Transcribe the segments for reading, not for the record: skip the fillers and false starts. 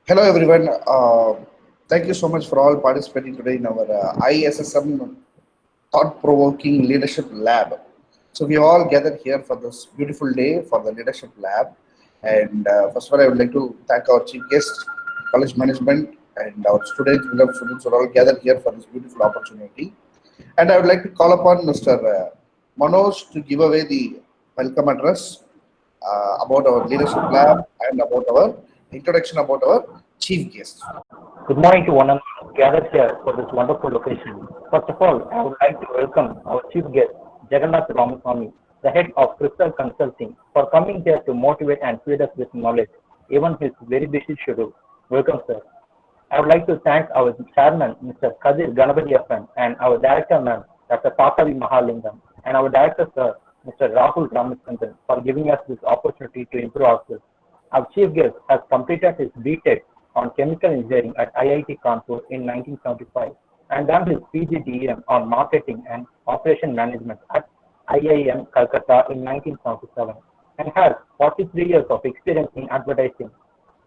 Hello everyone. Thank you so much for all participating today in our ISSM Thought-Provoking Leadership Lab. So we all gathered here for this beautiful day for the Leadership Lab. And first of all, I would like to thank our chief guest, college management, and our students, beloved students, who are all gathered here for this beautiful opportunity. And I would like to call upon Mr. Manoj to give away the welcome address about our leadership lab and about our introduction about our chief guest. Good morning to one and all gathered here for this wonderful occasion. First of all, I would like to welcome our chief guest, Jagannath Ramaswamy, the head of Crystal Consulting, for coming here to motivate and feed us with knowledge, even his very busy schedule. Welcome, sir. I would like to thank our chairman, Mr. Kadir Ganapatiyappan, and our director, ma'am, Dr. Pakavi Mahalingam, and our director, sir, Mr. Rahul Ramachandran, for giving us this opportunity to improve ourselves. Our chief guest has completed his BTech on chemical engineering at IIT Kanpur in 1975 and done his PGDM on marketing and operation management at IIM Calcutta in 1977 and has 43 years of experience in advertising.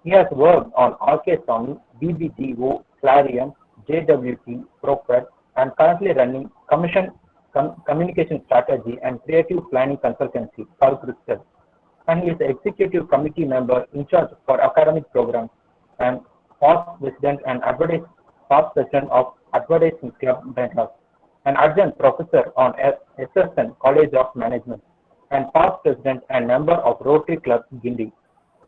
He has worked on Orchestron, BBDO, Clarion, JWT, Prof, and currently running communication strategy and creative planning consultancy called Crystal. And he is the executive committee member in charge for academic programs and past president and past president of Advertising Club Bangalore, an adjunct professor on ISSM College of Management, and past president and member of Rotary Club Gindi.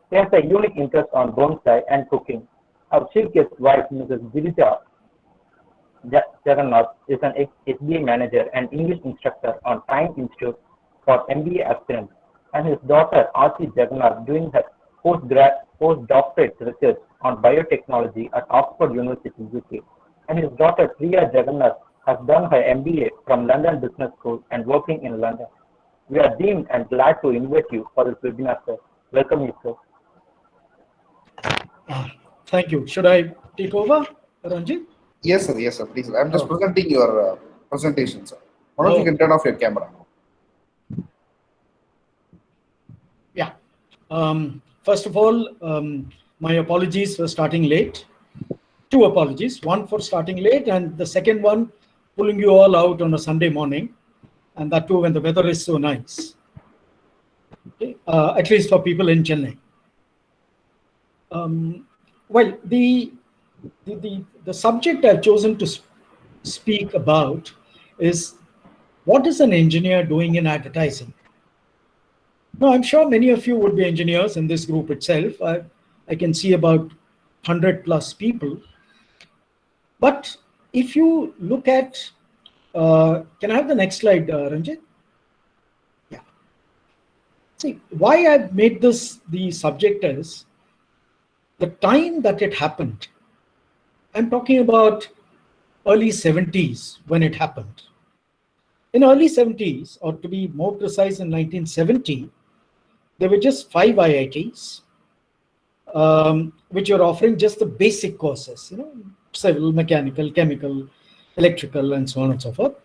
He has a unique interest on bonsai and cooking. Our chief guest wife, Mrs. Girija Jagannath, is an SBA manager and English instructor on Time Institute for MBA aspirants, and his daughter, Aarti Jagannath, doing her postdoctorate research on biotechnology at Oxford University, UK. And his daughter, Priya Jagannath, has done her MBA from London Business School and working in London. We are deemed and glad to invite you for this webinar, sir. Welcome you, sir. Thank you. Should I take over, Ranjit? Yes, sir. Yes, sir. Please. I'm just presenting your presentation, sir. Why don't you can turn off your camera? Yeah. First of all, my apologies for starting late. Two apologies. One for starting late, and the second one, pulling you all out on a Sunday morning, and that too when the weather is so nice. Okay. At least for people in Chennai. Well, the subject I've chosen to speak about is what is an engineer doing in advertising? Now, I'm sure many of you would be engineers in this group itself. I can see about 100 plus people. But if you look at, can I have the next slide, Ranjit? Yeah. See, why I've made this the subject is the time that it happened. I'm talking about early 70s when it happened. In early 70s, or to be more precise, in 1970, there were just 5 IITs, which were offering just the basic courses, civil, mechanical, chemical, electrical, and so on and so forth.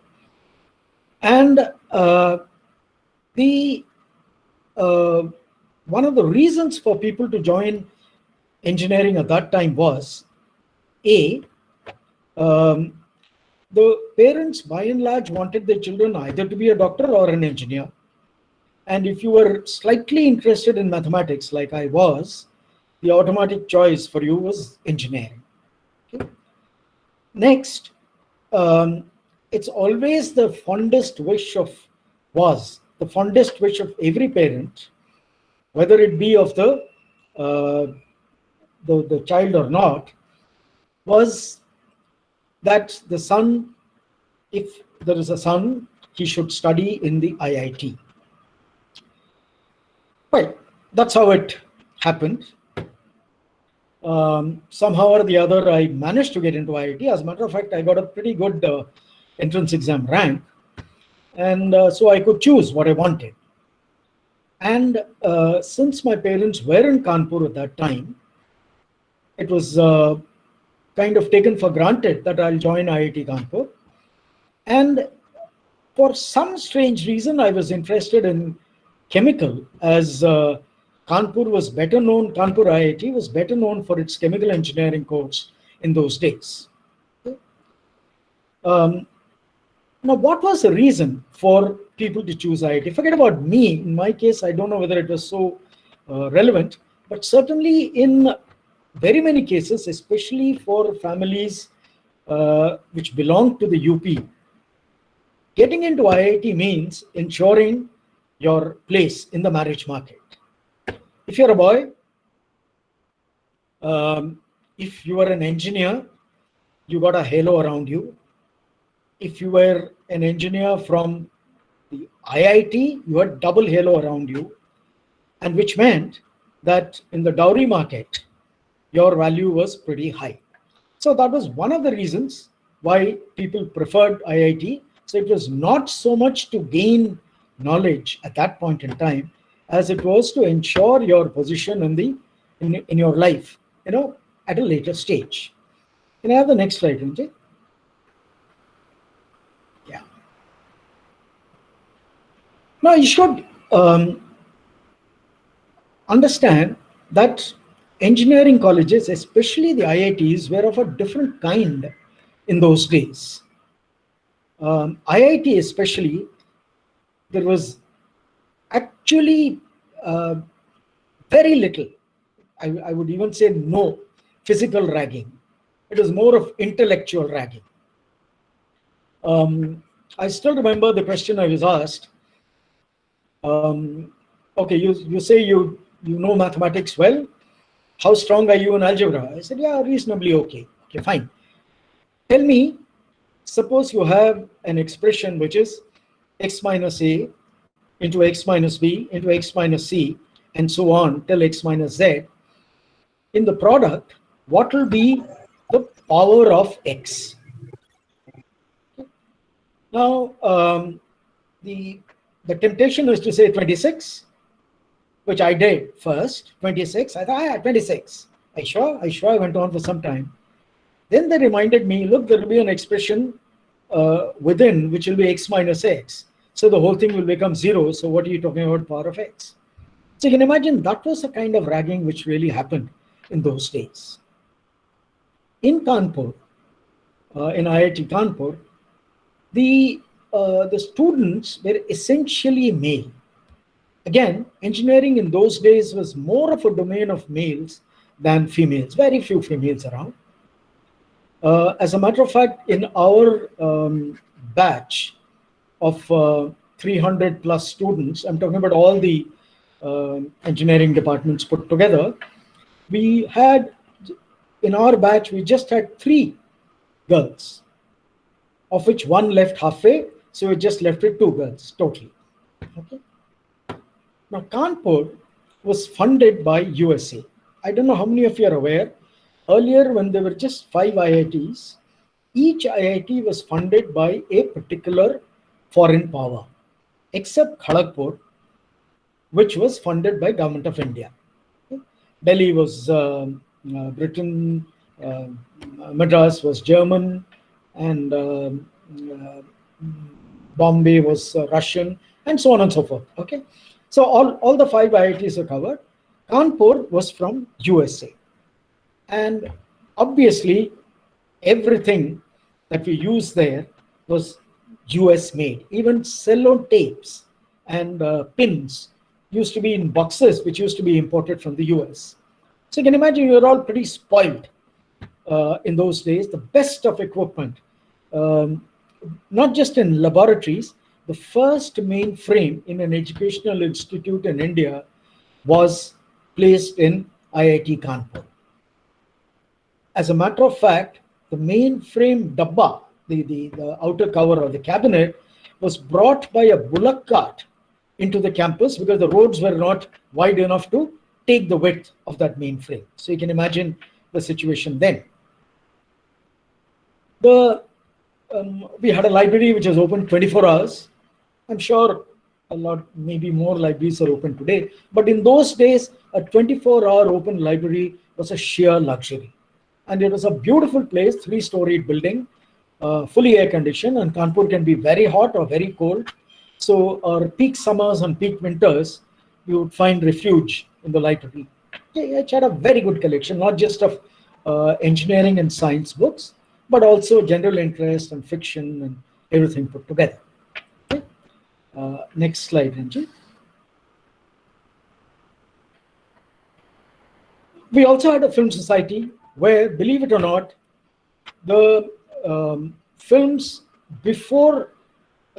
And one of the reasons for people to join engineering at that time was, the parents by and large wanted their children either to be a doctor or an engineer. And if you were slightly interested in mathematics, like I was, the automatic choice for you was engineering. Okay. Next, it's always the fondest wish of every parent, whether it be of the child or not, was that the son, if there is a son, he should study in the IIT. Well, that's how it happened. Somehow or the other, I managed to get into IIT. As a matter of fact, I got a pretty good entrance exam rank. And so I could choose what I wanted. And since my parents were in Kanpur at that time, it was kind of taken for granted that I'll join IIT Kanpur. And for some strange reason, I was interested in chemical as Kanpur was better known, Kanpur IIT was better known for its chemical engineering course in those days. Um, Now, what was the reason for people to choose IIT? Forget about me. In my case, I don't know whether it was so relevant, but certainly in very many cases, especially for families which belong to the UP, getting into IIT means ensuring your place in the marriage market. If you're a boy, if you are an engineer, you got a halo around you. If you were an engineer from the IIT, you had double halo around you, and which meant that in the dowry market, your value was pretty high. So that was one of the reasons why people preferred IIT. So it was not so much to gain knowledge at that point in time as it was to ensure your position in your life, at a later stage. Can I have the next slide, Ranjit? Yeah. Now you should understand that engineering colleges, especially the IITs, were of a different kind in those days. IIT especially, there was actually very little, I would even say no, physical ragging. It was more of intellectual ragging. I still remember the question I was asked. Okay, you say you know mathematics well. How strong are you in algebra? I said, yeah, reasonably okay. Okay, fine. Tell me, suppose you have an expression which is x minus a into x minus b into x minus c and so on till x minus z. In the product, what will be the power of x? Now, the temptation is to say 26, which I did first. 26. I thought, yeah, 26. I sure. I went on for some time. Then they reminded me, look, there will be an expression within which will be x minus x. So the whole thing will become 0. So what are you talking about, power of x? So you can imagine that was a kind of ragging which really happened in those days. In Kanpur, in IIT Kanpur, the students were essentially male. Again, engineering in those days was more of a domain of males than females. Very few females around. As a matter of fact, in our batch of 300 plus students, I'm talking about all the engineering departments put together, we had, in our batch, we just had 3 girls, of which 1 left halfway, so we just left with 2 girls totally. Okay. Now, Kanpur was funded by USA. I don't know how many of you are aware. Earlier, when there were just 5 IITs, each IIT was funded by a particular foreign power, except Kharagpur, which was funded by Government of India. Okay. Delhi was Britain, Madras was German, and Bombay was Russian, and so on and so forth. Okay. So all the 5 IITs are covered. Kanpur was from USA. And obviously, everything that we use there was US made. Even cello tapes and pins used to be in boxes, which used to be imported from the US. So you can imagine you're all pretty spoiled in those days. The best of equipment, not just in laboratories. The first mainframe in an educational institute in India was placed in IIT Kanpur. As a matter of fact, the mainframe dabba, the outer cover or the cabinet, was brought by a bullock cart into the campus because the roads were not wide enough to take the width of that mainframe. So you can imagine the situation then. We had a library which was open 24 hours. I'm sure a lot, maybe more libraries are open today. But in those days, a 24-hour open library was a sheer luxury. And it was a beautiful place, 3-storied building, fully air-conditioned, and Kanpur can be very hot or very cold. So our peak summers and peak winters, we would find refuge in the library. It had a very good collection, not just of engineering and science books, but also general interest and fiction and everything put together. Okay. Next slide, Angie. We also had a film society where, believe it or not, the films before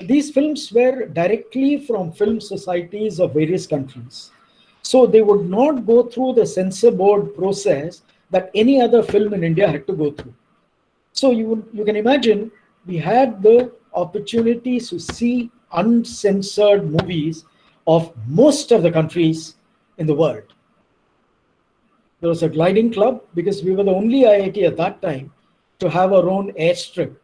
these films were directly from film societies of various countries. So they would not go through the censor board process that any other film in India had to go through. So you can imagine we had the opportunity to see uncensored movies of most of the countries in the world. There was a gliding club because we were the only IIT at that time to have our own airstrip.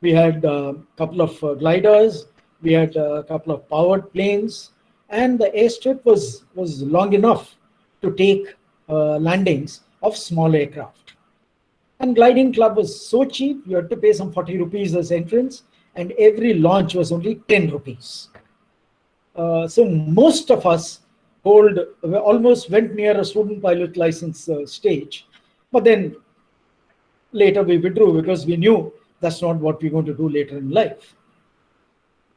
We had a couple of gliders, we had a couple of powered planes, and the airstrip was long enough to take landings of small aircraft. And gliding club was so cheap, you had to pay some 40 rupees as entrance, and every launch was only 10 rupees. So most of us almost went near a student pilot license stage, but then later we withdrew because we knew that's not what we're going to do later in life.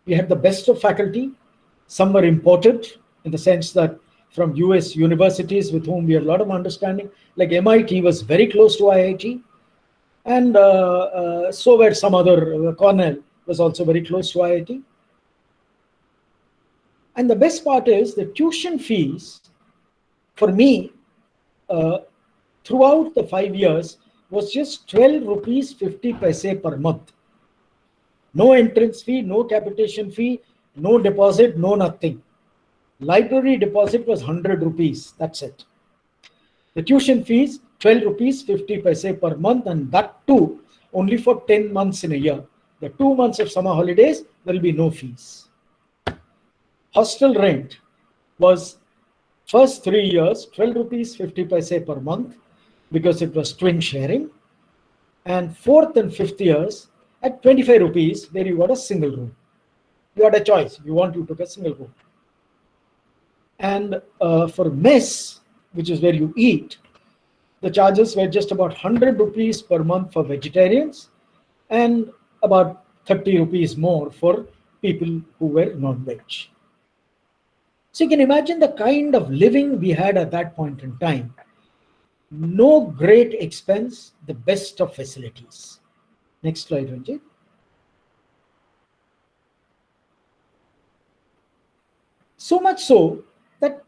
We had the best of faculty. Some were imported in the sense that from US universities with whom we had a lot of understanding, like MIT was very close to IIT, and so were some other, Cornell was also very close to IIT. And the best part is the tuition fees for me throughout the 5 years was just 12 rupees 50 paise per month. No entrance fee, no capitation fee, no deposit, no nothing. Library deposit was 100 rupees, that's it. The tuition fees, 12 rupees 50 paise per month, and that too only for 10 months in a year. The 2 months of summer holidays, there will be no fees. Hostel rent was first 3 years, 12 rupees 50 paise per month, because it was twin sharing, and fourth and fifth years at 25 rupees, where you got a single room. You had a choice. If you want, you took a single room. And for mess, which is where you eat, the charges were just about 100 rupees per month for vegetarians and about 30 rupees more for people who were non-veg. So you can imagine the kind of living we had at that point in time. No great expense, the best of facilities. Next slide, Ranjit. So much so that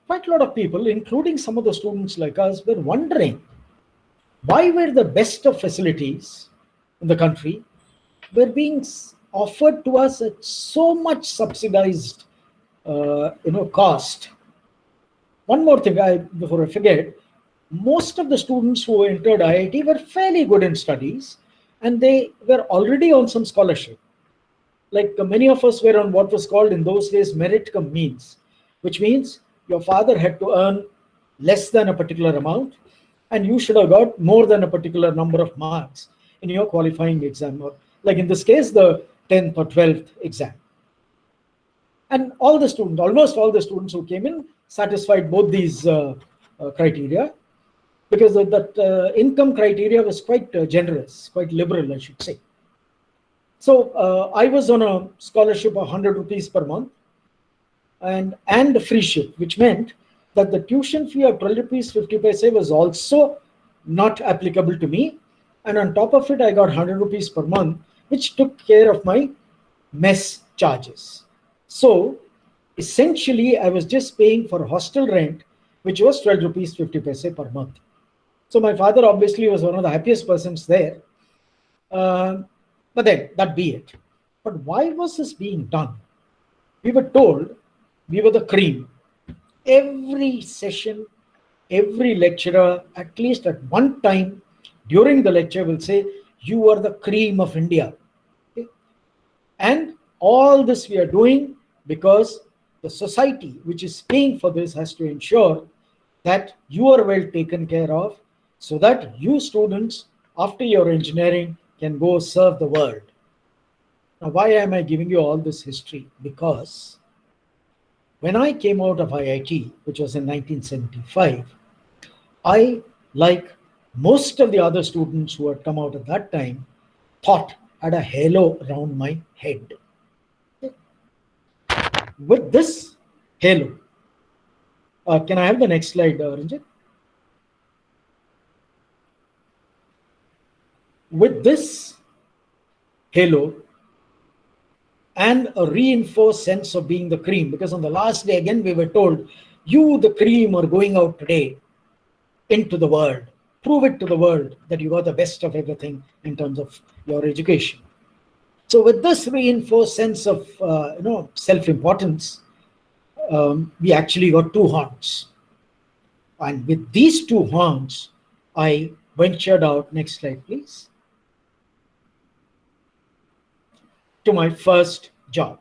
quite a lot of people, including some of the students like us, were wondering why were the best of facilities in the country were being offered to us at so much subsidized cost. One more thing before I forget, most of the students who entered IIT were fairly good in studies, and they were already on some scholarship. Like many of us were on what was called in those days merit cum means, which means your father had to earn less than a particular amount, and you should have got more than a particular number of marks in your qualifying exam, or like in this case, the 10th or 12th exam. And almost all the students who came in satisfied both these criteria, because that income criteria was quite generous, quite liberal, I should say. So I was on a scholarship of 100 rupees per month and free ship, which meant that the tuition fee of 12 rupees 50 paise was also not applicable to me. And on top of it, I got 100 rupees per month, which took care of my mess charges. So essentially, I was just paying for hostel rent, which was 12 rupees 50 paise per month. So my father obviously was one of the happiest persons there. But then, that be it. But why was this being done? We were told we were the cream. Every session, every lecturer, at least at one time during the lecture, will say, you are the cream of India. Okay? And all this we are doing because the society which is paying for this has to ensure that you are well taken care of, so that you students, after your engineering, can go serve the world. Now, why am I giving you all this history? Because when I came out of IIT, which was in 1975, I, like most of the other students who had come out at that time, thought had a halo around my head. With this halo, can I have the next slide, Ranjit? With this halo and a reinforced sense of being the cream, because on the last day again we were told, you the cream are going out today into the world, prove it to the world that you are the best of everything in terms of your education. So with this reinforced sense of self-importance, we actually got 2 horns, and with these 2 horns I ventured out, next slide please, to my first job.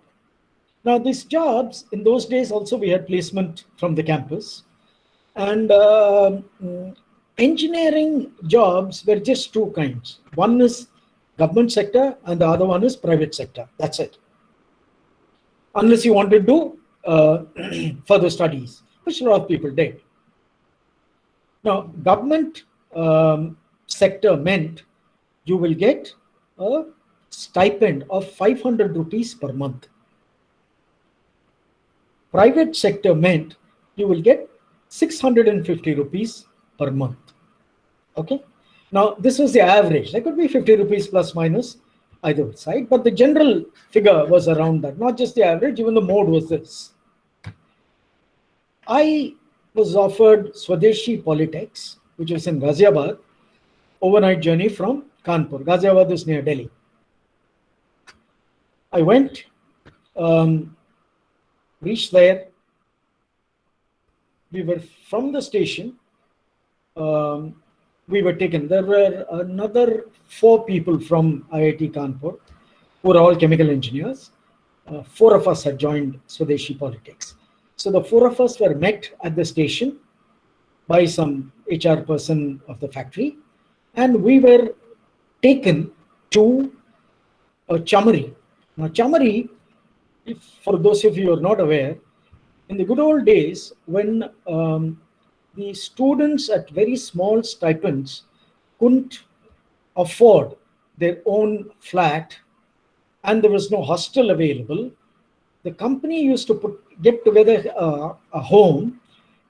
Now these jobs, in those days also we had placement from the campus, and engineering jobs were just 2 kinds. One is government sector and the other one is private sector. That's it. Unless you want to do further studies, which a lot of people did. Now government sector meant you will get a stipend of 500 rupees per month. Private sector meant you will get 650 rupees per month. Okay. Now this was the average. There could be 50 rupees plus minus either side, but the general figure was around that. Not just the average, even the mode was this. I was offered Swadeshi Polytechs, which was in Ghaziabad, overnight journey from Kanpur. Ghaziabad is near Delhi. I went, reached there. We were from the station. We were taken. There were another 4 people from IIT Kanpur who were all chemical engineers. 4 of us had joined Swadeshi Polytechs. So the 4 of us were met at the station by some HR person of the factory, and we were taken to Chamari. Now Chamari, if for those of you who are not aware, in the good old days when the students at very small stipends couldn't afford their own flat and there was no hostel available, the company used to get together a home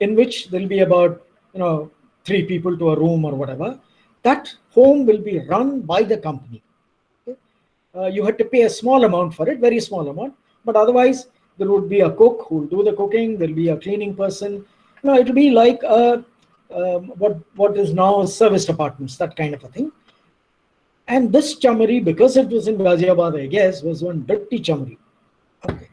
in which there'll be about 3 people to a room or whatever. That home will be run by the company. Okay? You had to pay a small amount for it, very small amount, but otherwise there would be a cook who will do the cooking, there'll be a cleaning person. It will be like what is now service departments, that kind of a thing. And this Chamari, because it was in Ghaziabad, I guess, was one dirty Chamari. Okay.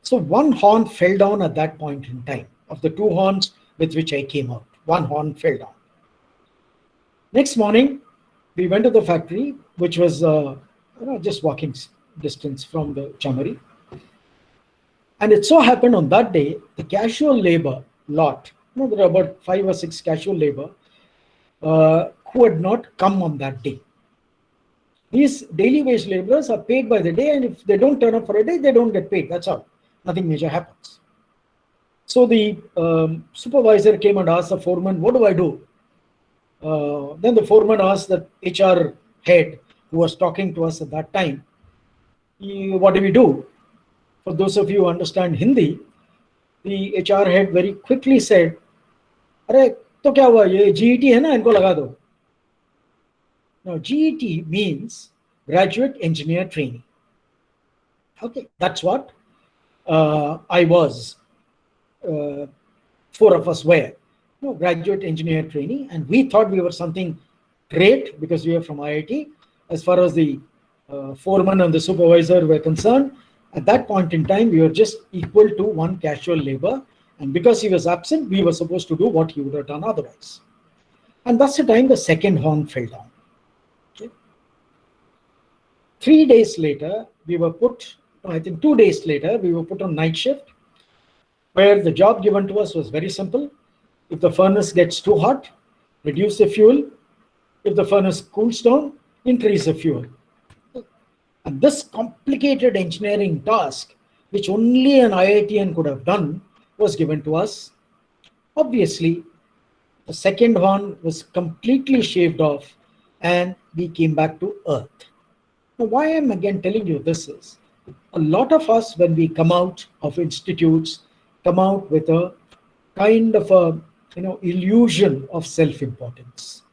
So 1 horn fell down at that point in time. Of the 2 horns with which I came out, 1 horn fell down. Next morning, we went to the factory, which was just walking distance from the Chamari. And it so happened on that day, the casual labor lot, there are about 5 or 6 casual labor who had not come on that day. These daily wage laborers are paid by the day, and if they don't turn up for a day, they don't get paid. That's all. Nothing major happens. So the supervisor came and asked the foreman, what do I do? Then the foreman asked the HR head who was talking to us at that time, what do we do? For those of you who understand Hindi, the HR head very quickly said, "Arey, to kya hua? Ye GET hai na, inko laga do." Now GET means Graduate Engineer Trainee. Okay, that's what I was. 4 of us were graduate engineer trainee, and we thought we were something great because we were from IIT. As far as the foreman and the supervisor were concerned, at that point in time, we were just equal to 1 casual labor, and because he was absent, we were supposed to do what he would have done otherwise. And that's the time the 2nd horn fell down. Okay. 3 days later, we were put, I think 2 days later, we were put on night shift, where the job given to us was very simple. If the furnace gets too hot, reduce the fuel. If the furnace cools down, increase the fuel. And this complicated engineering task, which only an IITian could have done, was given to us. Obviously, the second one was completely shaved off and we came back to earth. Now, why I'm again telling you this is, a lot of us, when we come out of institutes, come out with a kind of a illusion of self-importance.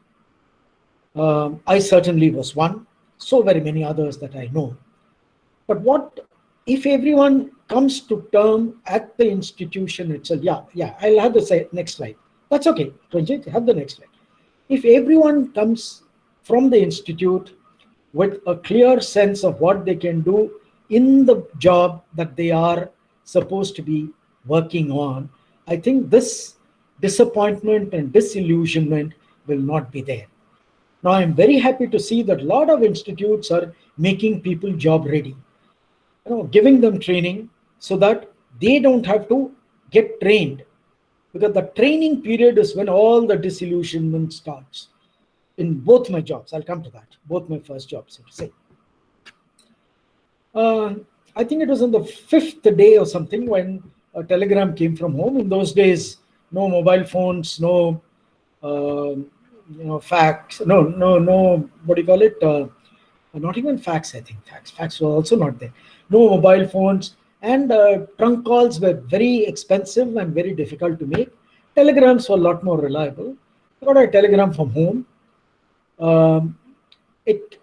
I certainly was one, so very many others that I know. But what if everyone comes to term at the institution itself? Yeah, I'll have the next slide. That's okay, Ranjit, have the next slide. If everyone comes from the institute with a clear sense of what they can do in the job that they are supposed to be working on, I think this disappointment and disillusionment will not be there. Now, I'm very happy to see that a lot of institutes are making people job ready, giving them training so that they don't have to get trained, because the training period is when all the disillusionment starts. In both my jobs, I'll come to that, both my first jobs, so to say. I think it was on the 5th day or something when a telegram came from home. In those days, no mobile phones, no fax, no, what do you call it? Not even fax, I think. Fax was also not there. No mobile phones, and trunk calls were very expensive and very difficult to make. Telegrams were a lot more reliable. I got a telegram from home. It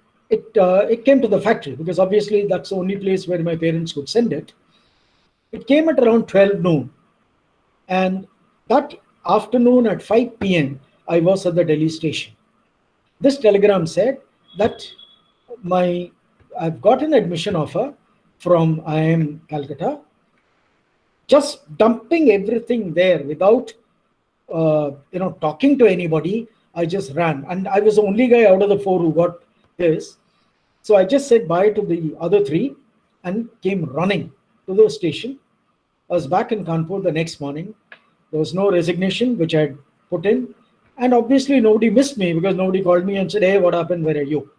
came to the factory, because obviously that's the only place where my parents could send it. It came at around 12 noon. And that afternoon at 5 p.m., I was at the Delhi station. This telegram said that I've got an admission offer from IIM Calcutta. Just dumping everything there without talking to anybody, I just ran. And I was the only guy out of the 4 who got this. So I just said bye to the other 3 and came running to the station. I was back in Kanpur the next morning. There was no resignation, which I had put in. And obviously nobody missed me, because nobody called me and said, hey, what happened? Where are you?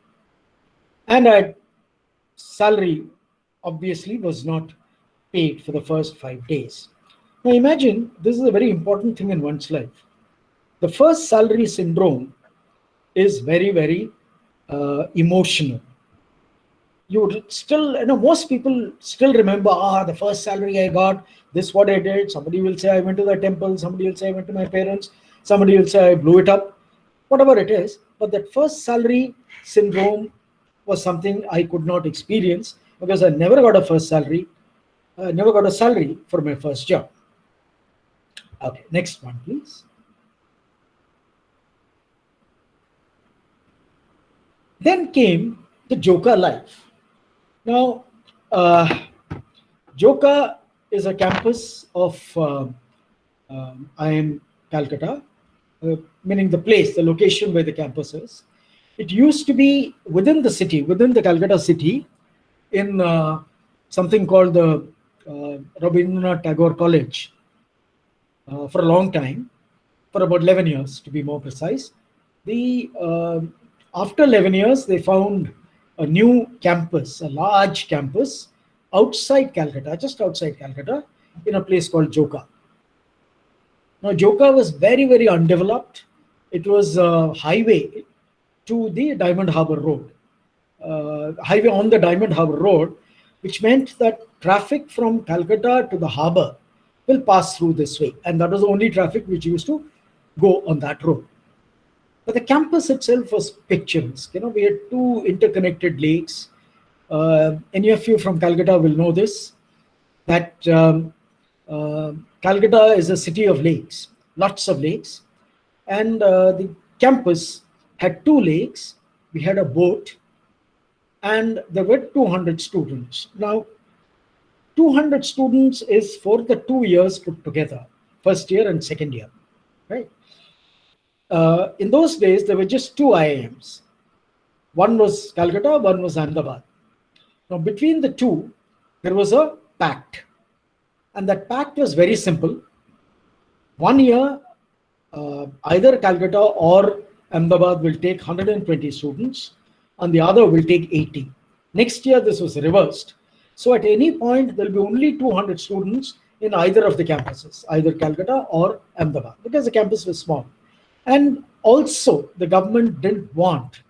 And salary obviously was not paid for the first 5 days. Now imagine, this is a very important thing in one's life. The first salary syndrome is very, very emotional. You would still, most people still remember, the first salary I got, this what I did. Somebody will say I went to the temple, somebody will say I went to my parents, somebody will say I blew it up, whatever it is. But that first salary syndrome was something I could not experience, because I never got a first salary. I never got a salary for my first job. Okay, next one, please. Then came the Joka life. Now, Joka is a campus of IIM Calcutta, meaning the place, the location where the campus is. It used to be within the city, within the Calcutta city, in something called the Rabindranath Tagore College for a long time, for about 11 years to be more precise. After 11 years, they found a new campus, a large campus outside Calcutta, just outside Calcutta, in a place called Joka. Now, Joka was very, very undeveloped. It was a highway to the Diamond Harbour Road, highway on the Diamond Harbour Road, which meant that traffic from Calcutta to the harbour will pass through this way. And that was the only traffic which used to go on that road. But the campus itself was picturesque. We had 2 interconnected lakes. Any of you from Calcutta will know this, that Calcutta is a city of lakes, lots of lakes. And the campus had 2 lakes. We had a boat, and there were 200 students. Now, 200 students is for the 2 years put together, first year and second year, right? In those days, there were just 2 IIMs. One was Calcutta, one was Ahmedabad. Now, between the 2, there was a pact. And that pact was very simple. 1 year, either Calcutta or Ahmedabad will take 120 students, and the other will take 80. Next year, this was reversed. So at any point, there'll be only 200 students in either of the campuses, either Calcutta or Ahmedabad, because the campus was small. And also, the government didn't want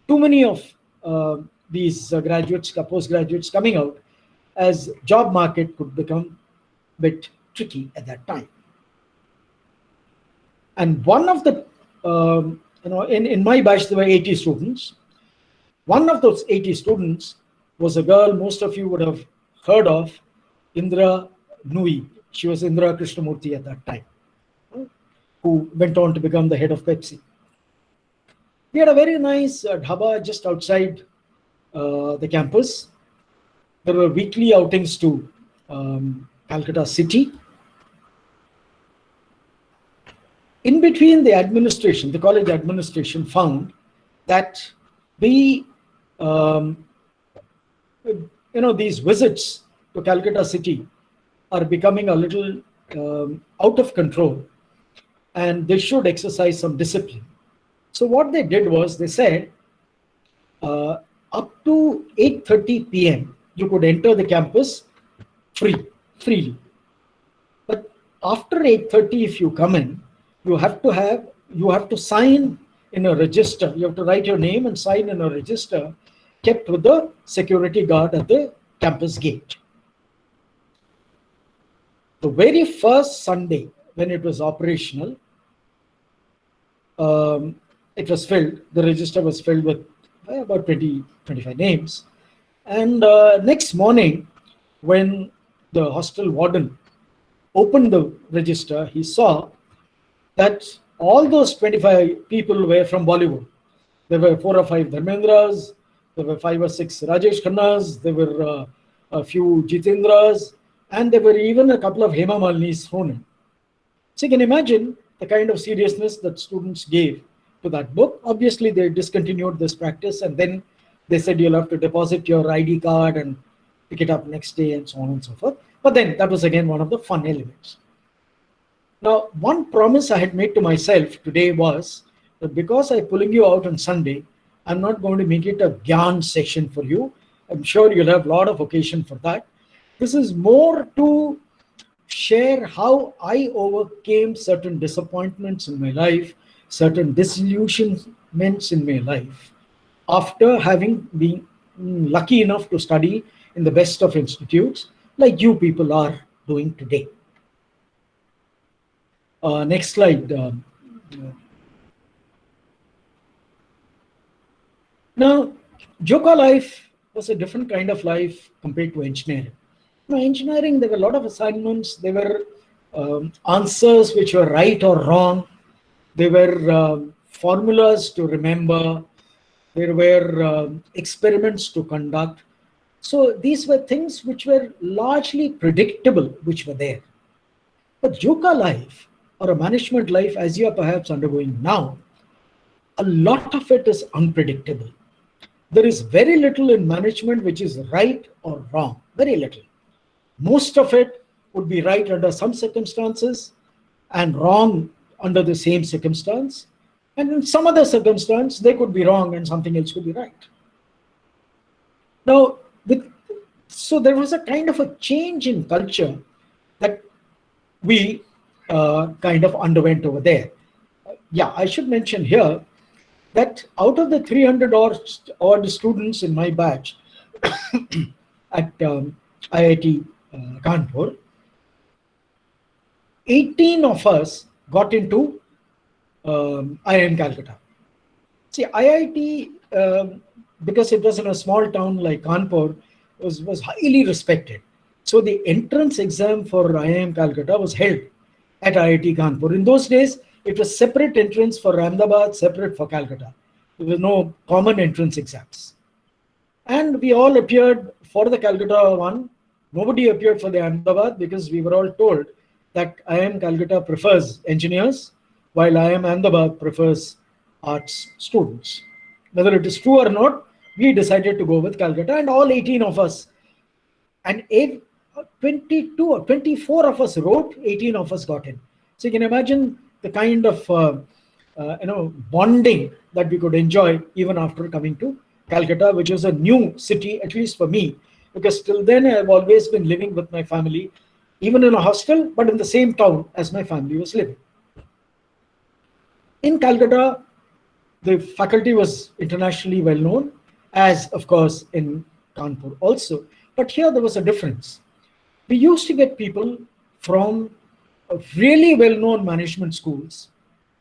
too many of these graduates, postgraduates coming out, as job market could become a bit tricky at that time. And one of the, in my batch, there were 80 students. One of those 80 students was a girl most of you would have heard of, Indra Nui. She was Indra Krishnamurthy at that time, who went on to become the head of Pepsi. We had a very nice dhaba just outside the campus. There were weekly outings to Calcutta city. In between, the administration, the college administration, found that these visits to Calcutta city are becoming a little out of control, and they should exercise some discipline. So what they did was, they said up to 8:30 p.m. you could enter the campus freely. But after 8:30, if you come in, you have to sign in a register. You have to write your name and sign in a register kept with the security guard at the campus gate. The very first Sunday when it was operational, it was filled. The register was filled with about 20-25 names. And next morning, when the hostel warden opened the register, he saw that all those 25 people were from Bollywood. There were 4 or 5 Dharmendras, there were 5 or 6 Rajesh Khannas, there were a few Jitendras, and there were even a couple of Hema Malini's thrown in. So you can imagine the kind of seriousness that students gave to that book. Obviously, they discontinued this practice, and then they said you'll have to deposit your ID card and pick it up next day and so on and so forth. But then that was again one of the fun elements. Now, one promise I had made to myself today was that because I'm pulling you out on Sunday, I'm not going to make it a Gyan session for you. I'm sure you'll have a lot of occasion for that. This is more to share how I overcame certain disappointments in my life, certain disillusionments in my life, after having been lucky enough to study in the best of institutes, like you people are doing today. Next slide. Now, Joka life was a different kind of life compared to engineering. Now, engineering, there were a lot of assignments. There were answers which were right or wrong. There were formulas to remember. There were experiments to conduct. So these were things which were largely predictable, which were there. But Joka life, or a management life as you are perhaps undergoing now, a lot of it is unpredictable. There is very little in management which is right or wrong, very little. Most of it would be right under some circumstances and wrong under the same circumstance. And in some other circumstance, they could be wrong and something else could be right. Now, so there was a kind of a change in culture that we kind of underwent over there. Yeah, I should mention here that out of the 300 odd students in my batch at IIT Kanpur, 18 of us got into IIM Calcutta. See, IIT, because it was in a small town like Kanpur, was highly respected. So the entrance exam for IIM Calcutta was held at IIT Kanpur. In those days, it was separate entrance for Ahmedabad, separate for Calcutta. There was no common entrance exams. And we all appeared for the Calcutta one. Nobody appeared for the Ahmedabad because we were all told that IIM Calcutta prefers engineers, while IIM Ahmedabad prefers arts students. Whether it is true or not, we decided to go with Calcutta, and all 18 of us, and 22 or 24 of us wrote, 18 of us got in. So you can imagine the kind of bonding that we could enjoy even after coming to Calcutta, which was a new city, at least for me, because till then I've always been living with my family, even in a hostel, but in the same town as my family was living. In Calcutta, the faculty was internationally well known, as of course in Kanpur also. But here there was a difference. We used to get people from really well known management schools,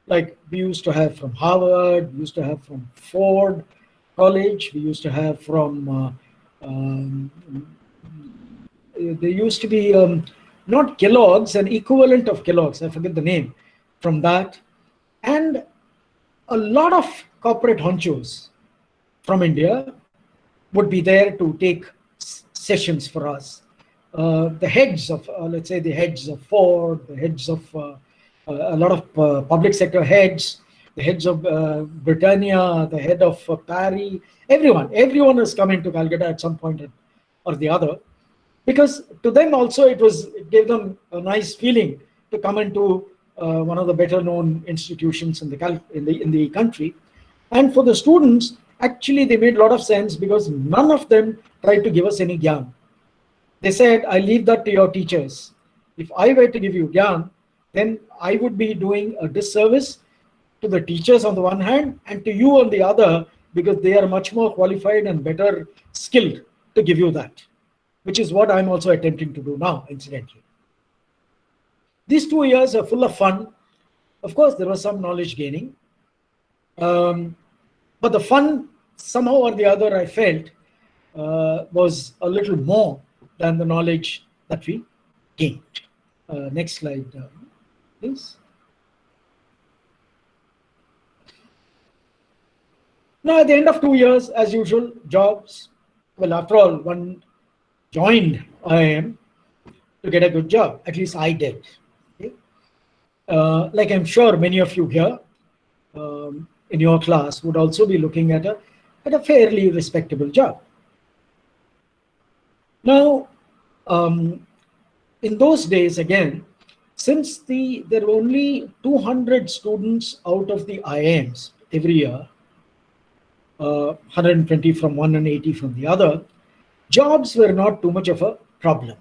like we used to have from Harvard, we used to have from Ford College, we used to have from, there used to be not Kellogg's, an equivalent of Kellogg's, I forget the name, from that. And a lot of corporate honchos from India would be there to take sessions for us. The heads of, let's say, the heads of Ford, the heads of a lot of public sector heads, the heads of Britannia, the head of Parry, everyone is coming to Calcutta at some point or the other, because to them also it gave them a nice feeling to come into one of the better known institutions in the country. And for the students, actually they made a lot of sense, because none of them tried to give us any gyan. They said, I leave that to your teachers. If I were to give you gyan, then I would be doing a disservice to the teachers on the one hand and to you on the other, because they are much more qualified and better skilled to give you that, which is what I'm also attempting to do now, incidentally. These 2 years are full of fun. Of course, there was some knowledge gaining. But the fun, somehow or the other, I felt was a little more than the knowledge that we gained. Next slide, please. Now, at the end of 2 years, as usual, jobs. Well, after all, one joined IIM to get a good job. At least I did. Okay? Like I'm sure many of you here in your class would also be looking at a fairly respectable job. Now, in those days, again, since there were only 200 students out of the IIMs every year, 120 from one and 80 from the other, jobs were not too much of a problem.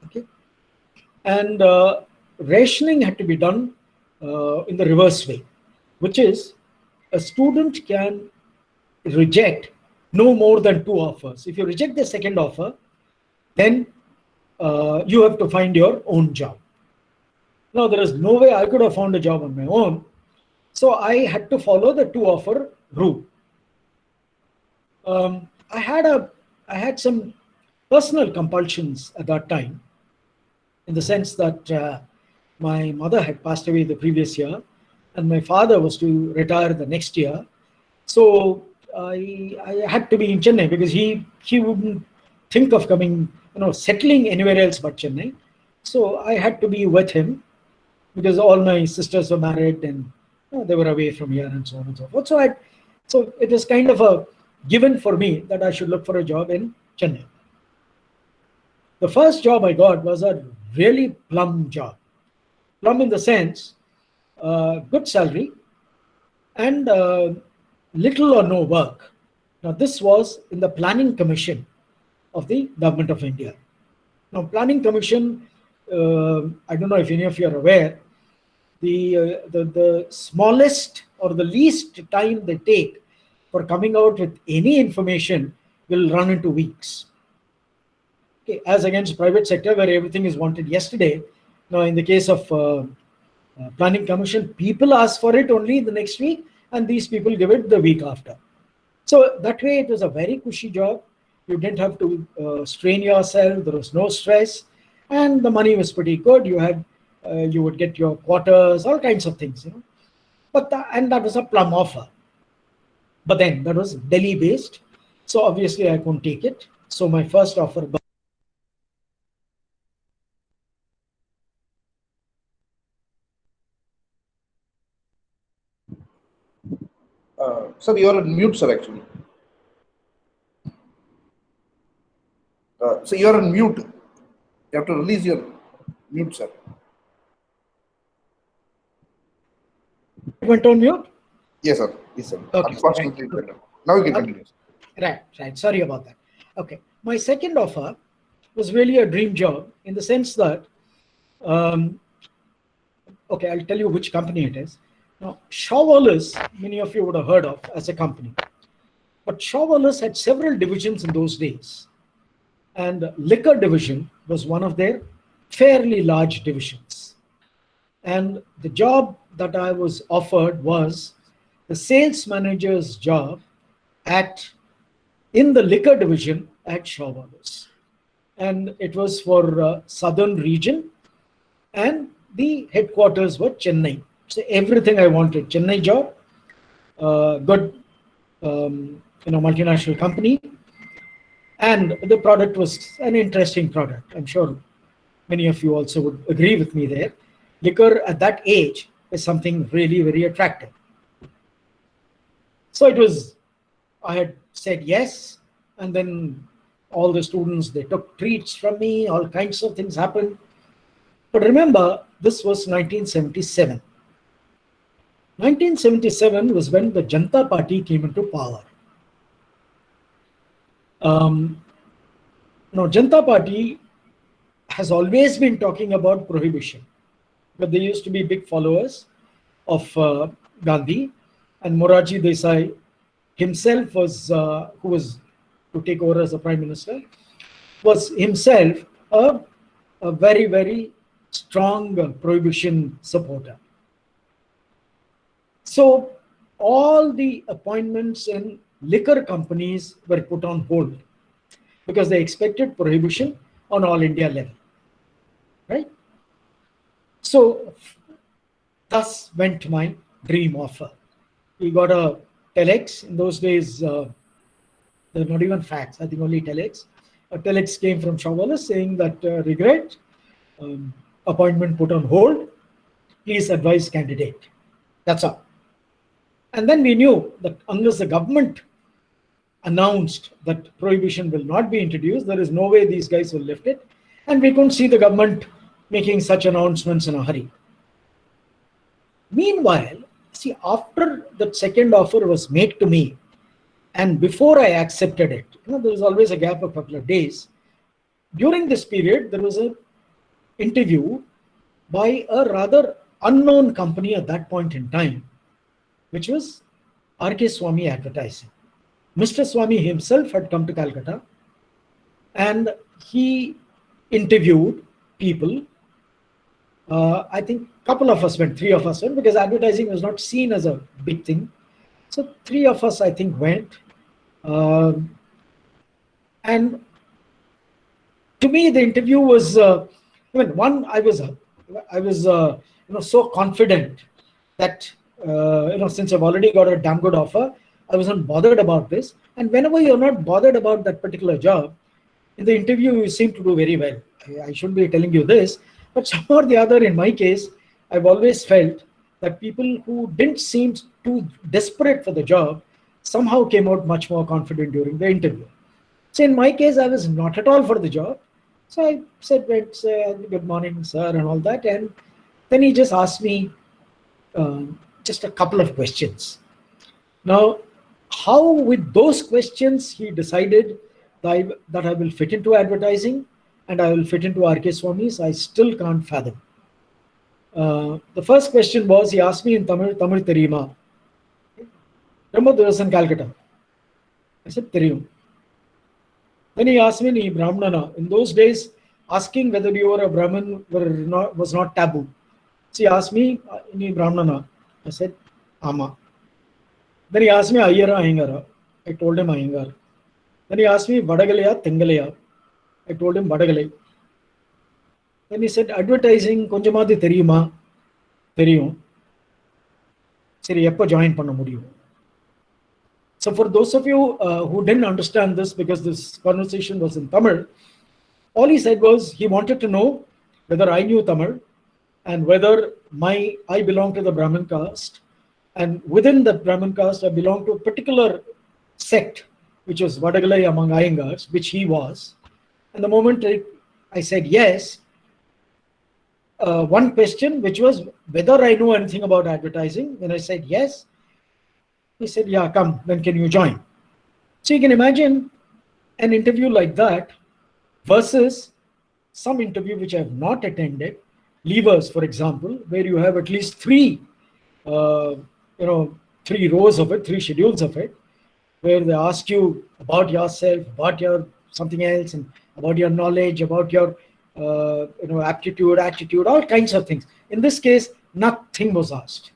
Okay, and rationing had to be done in the reverse way, which is a student can reject no more than 2 offers. If you reject the second offer, then you have to find your own job. Now, there is no way I could have found a job on my own, so I had to follow the 2 offer rule. I had some personal compulsions at that time, in the sense that my mother had passed away the previous year, and my father was to retire the next year. So I had to be in Chennai, because he wouldn't think of coming, settling anywhere else but Chennai. So I had to be with him, because all my sisters were married and they were away from here and so on and so forth. So it was kind of a given for me that I should look for a job in Chennai. The first job I got was a really plum job. Plum in the sense, good salary and little or no work. Now, this was in the Planning Commission of the Government of India. Now, Planning Commission, I don't know if any of you are aware, the smallest or the least time they take for coming out with any information will run into weeks. Okay, as against private sector, where everything is wanted yesterday. Now, in the case of Planning Commission, people ask for it only the next week, and these people give it the week after. So that way, it was a very cushy job. You didn't have to strain yourself. There was no stress, and the money was pretty good. You would get your quarters, all kinds of things, and that was a plum offer. But then that was Delhi based, so obviously I couldn't take it. So my first offer. Sir, you are on mute, sir, actually. So you are on mute. You have to release your mute, sir. It went on mute? Yes, sir. Yes, sir. Okay. Unfortunately, right. Now you can continue. Right. Sorry about that. Okay. My second offer was really a dream job in the sense that, okay, I'll tell you which company it is. Now, Shaw Wallace, many of you would have heard of as a company. But Shaw Wallace had several divisions in those days. And liquor division was one of their fairly large divisions. And the job that I was offered was the sales manager's job in the liquor division at Shaw Wallace. And it was for southern region, and the headquarters were Chennai. So everything I wanted: Chennai job, good, multinational company, and the product was an interesting product. I'm sure many of you also would agree with me there. Liquor at that age is something really very attractive. So I had said yes, and then all the students, they took treats from me, all kinds of things happened. But remember, this was 1977. 1977 was when the Janata Party came into power. Now, Janata Party has always been talking about prohibition, but they used to be big followers of Gandhi, and Morarji Desai himself was, who was to take over as the Prime Minister, was himself a very, very strong prohibition supporter. So all the appointments in liquor companies were put on hold because they expected prohibition on all India level, right? So thus went my dream offer. We got a telex. In those days, there were not even fax, I think only telex. A telex came from Shaw Wallace saying that, regret, appointment put on hold, please advise candidate. That's all. And then we knew that unless the government announced that prohibition will not be introduced, there is no way these guys will lift it. And we couldn't see the government making such announcements in a hurry. Meanwhile, see, after that second offer was made to me, and before I accepted it, there was always a gap of a couple of days. During this period, there was an interview by a rather unknown company at that point in time, which was R.K. Swamy Advertising. Mr. Swamy himself had come to Calcutta, and he interviewed people. I think a couple of us went, 3 of us went, because advertising was not seen as a big thing. So 3 of us, I think, went. And to me, the interview was, I was so confident that, since I've already got a damn good offer, I wasn't bothered about this. And whenever you're not bothered about that particular job, in the interview, you seem to do very well. I shouldn't be telling you this, but somehow or the other, in my case, I've always felt that people who didn't seem too desperate for the job somehow came out much more confident during the interview. So in my case, I was not at all for the job. So I said, good morning, sir, and all that. And then he just asked me just a couple of questions. Now, how with those questions he decided that I will fit into advertising and I will fit into R.K. Swamy's, I still can't fathom. The first question was, he asked me in Tamil Theriyuma. Remember, there was in Calcutta. I said, Theriyum. Then he asked me, Ni Brahmanana. In those days, asking whether you were a Brahmin was not taboo. So he asked me, Ni Brahmanana. I said, Ama. Then he asked me, Ayyara Ayingara. I told him Ayingar. Then he asked me, Vadagalaya, Tengalaya. I told him Vadagalai. Then he said, advertising, konjamadi theriyuma, theriyum. Seri, eppa join panna mudiyum. So for those of you who didn't understand this, because this conversation was in Tamil, all he said was he wanted to know whether I knew Tamil and whether I belong to the Brahmin caste. And within the Brahmin caste, I belong to a particular sect, which was Vadagalai among Iyengars, which he was. And the moment I said yes, one question, which was whether I know anything about advertising. When I said yes, he said, yeah, come, then can you join? So you can imagine an interview like that versus some interview which I have not attended, levers, for example, where you have at least three, uh, 3 rows of it, 3 schedules of it, where they ask you about yourself, about your something else, and about your knowledge, about your aptitude, attitude, all kinds of things. In this case, nothing was asked.